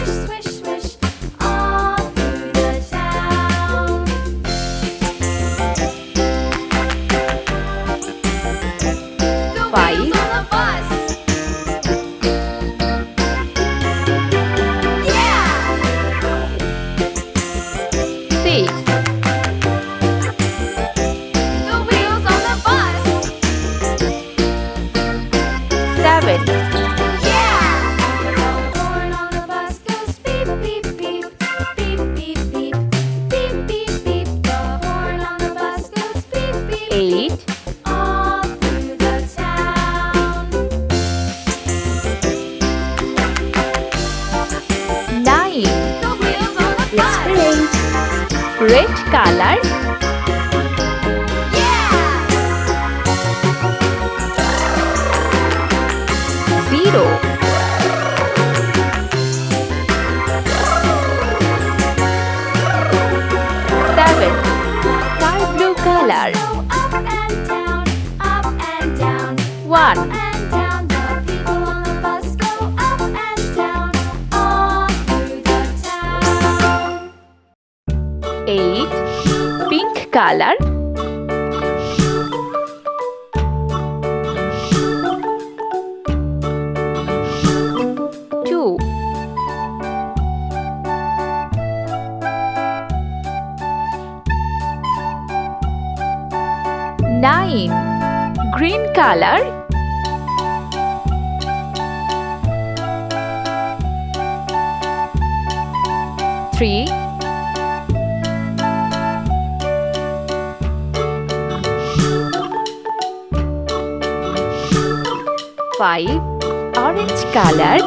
swish, swish, all through the town. 5, Wheels on the bus. Yeah! 6, The wheels on the bus. 7, Yeah! The horn on the bus goes beep, beep, beep, beep, beep, beep, beep, beep, beep. The horn on the bus goes beep, beep, 8, all through the town. 9. The wheels on the Let's bus. paint. Red color, Yeah! 0, 7. Sky blue color, Go up and down, up and down, 1, and down. The people on the bus go up and down, all through the town. 8. Pink color, 2, 9. Green color, 3, 5. Orange colored,